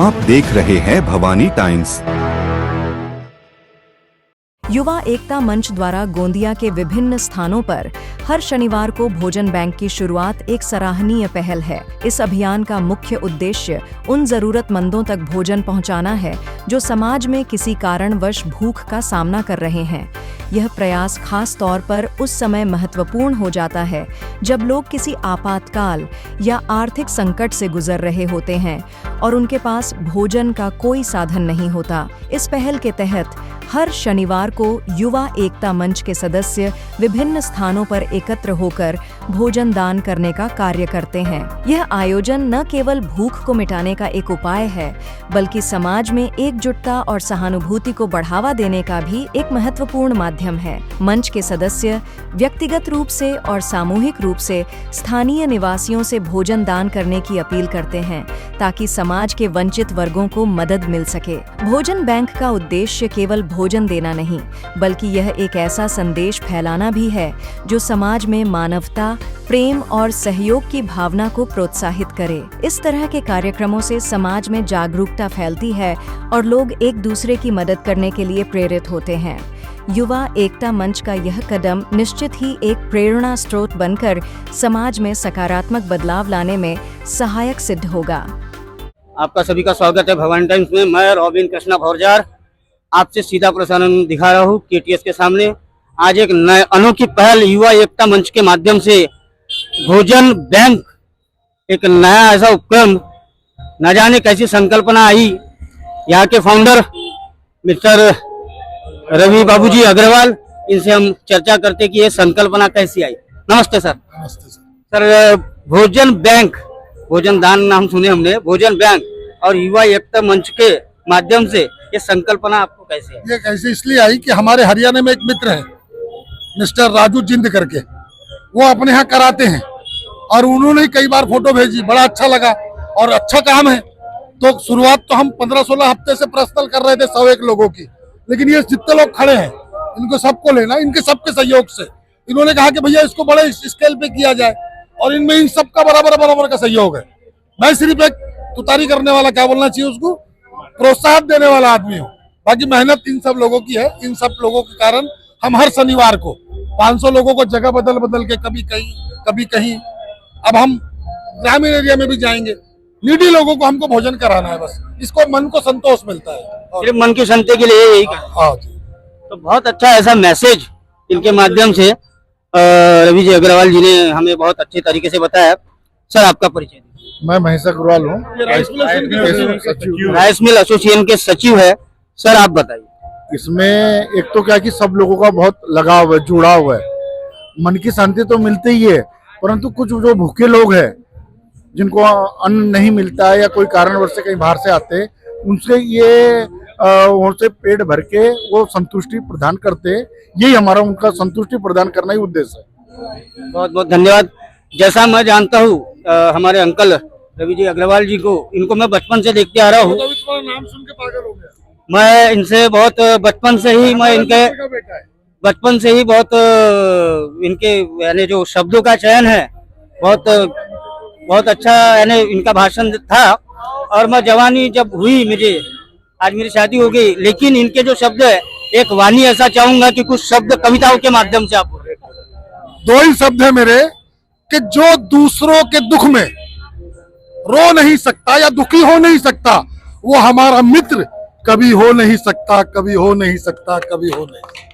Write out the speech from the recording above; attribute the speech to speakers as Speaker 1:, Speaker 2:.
Speaker 1: आप देख रहे हैं भवानी टाइम्स।
Speaker 2: युवा एकता मंच द्वारा गोंदिया के विभिन्न स्थानों पर हर शनिवार को भोजन बैंक की शुरुआत एक सराहनीय पहल है। इस अभियान का मुख्य उद्देश्य उन जरूरतमंदों तक भोजन पहुंचाना है जो समाज में किसी कारणवश भूख का सामना कर रहे हैं। यह प्रयास खास तौर पर उस समय महत्वपूर्ण हो जाता है जब लोग किसी आपातकाल या आर्थिक संकट से गुजर रहे होते हैं और उनके पास भोजन का कोई साधन नहीं होता। इस पहल के तहत हर शनिवार को युवा एकता मंच के सदस्य विभिन्न स्थानों पर एकत्र होकर भोजन दान करने का कार्य करते हैं। यह आयोजन न केवल भूख को मिटाने का एक उपाय है, बल्कि समाज में एकजुटता और सहानुभूति को बढ़ावा देने का भी एक महत्वपूर्ण माध्यम है। मंच के सदस्य व्यक्तिगत रूप से और सामूहिक रूप से स्थानीय निवासियों से भोजन दान करने की अपील करते हैं, ताकि समाज के वंचित वर्गों को मदद मिल सके। भोजन बैंक का उद्देश्य केवल भोजन देना नहीं, बल्कि यह एक ऐसा संदेश फैलाना भी है जो समाज में मानवता, प्रेम और सहयोग की भावना को प्रोत्साहित करे। इस तरह के कार्यक्रमों से समाज में जागरूकता फैलती है और लोग एक दूसरे की मदद करने के लिए प्रेरित होते हैं। युवा एकता मंच का यह कदम निश्चित ही एक प्रेरणा स्रोत बनकर समाज में सकारात्मक बदलाव लाने में सहायक सिद्ध होगा।
Speaker 3: आपका सभी का स्वागत है भवानी टाइम्स में। मैं रॉबिन कृष्णा भौरजार आपसे सीधा प्रसारण दिखा रहा हूँ केटीएस के सामने। आज एक नई अनोखी पहल युवा एकता मंच के माध्यम से भोजन बैंक, एक नया ऐसा उपक्रम, न जाने कैसी संकल्पना आई। यहाँ के फाउंडर मिस्टर रवि बाबूजी अग्रवाल, इनसे हम चर्चा करते कि ये संकल्पना कैसी आई। नमस्ते सर।
Speaker 4: नमस्ते सर।
Speaker 3: सर, भोजन बैंक, भोजन दान नाम सुने हमने, भोजन बैंक और युवा एकता मंच के माध्यम से ये संकल्पना आपको कैसे आई?
Speaker 4: ये कैसे इसलिए आई कि हमारे हरियाणा में एक मित्र है मिस्टर राजू जिंद करके, वो अपने यहाँ कराते हैं और उन्होंने कई बार फोटो भेजी, बड़ा अच्छा लगा और अच्छा काम है। तो शुरुआत तो हम 15-16 हफ्ते से पर्सनल कर रहे थे 101 लोगों की, लेकिन ये जितने लोग खड़े हैं इनको सबको लेना, इनके सबके सहयोग से। इन्होंने कहा कि भैया इसको बड़े स्केल पे किया जाए और इनमें इन सबका बराबर का सहयोग है। मैं सिर्फ एक तुतारी करने वाला, क्या बोलना चाहिए उसको, प्रोत्साहन देने वाला आदमी हूँ। बाकी मेहनत इन सब लोगों की है। इन सब लोगों के कारण हम हर शनिवार को 500 लोगों को जगह बदल के कभी कहीं अब हम ग्रामीण एरिया में भी जाएंगे। नीडी लोगों को हमको भोजन कराना है, बस इसको मन को संतोष मिलता है।
Speaker 3: सिर्फ मन की शांति के लिए यही
Speaker 4: हाँ जी।
Speaker 3: तो बहुत अच्छा ऐसा मैसेज इनके माध्यम से रवि जी अग्रवाल जी ने हमें बहुत अच्छे तरीके से बताया। सर, आपका परिचय?
Speaker 4: मैं महेश अग्रवाल हूँ, राइस
Speaker 3: मिल एसोसिएशन के सचिव है। सर, आप बताइए।
Speaker 4: इसमें एक तो क्या कि सब लोगों का बहुत लगाव है, जुड़ाव है। मन की शांति तो मिलती ही है, परंतु कुछ जो भूखे लोग हैं जिनको अन्न नहीं मिलता है या कोई कारणवश से कहीं बाहर से आते हैं, उनसे ये उनसे पेट भर के वो संतुष्टि प्रदान करते हैं। यही हमारा उनका संतुष्टि प्रदान करना ही उद्देश्य है।
Speaker 3: बहुत बहुत धन्यवाद। जैसा मैं जानता हूँ हमारे अंकल रवि जी अग्रवाल जी को, इनको मैं बचपन से देखते आ रहा हूँ।
Speaker 4: नाम सुन के पागल हो गया।
Speaker 3: मैं इनसे बहुत बचपन से ही बहुत इनके यानी जो शब्दों का चयन है बहुत अच्छा, यानी इनका भाषण था। और मैं जवानी जब हुई, आज मेरी शादी हो गई, लेकिन इनके जो शब्द है, एक वाणी ऐसा चाहूंगा कि कुछ शब्द कविताओं के माध्यम से आप।
Speaker 4: 2 ही शब्द है मेरे कि जो दूसरों के दुख में रो नहीं सकता या दुखी हो नहीं सकता, वो हमारा मित्र कभी हो नहीं सकता, कभी हो नहीं सकता, कभी हो नहीं सकता।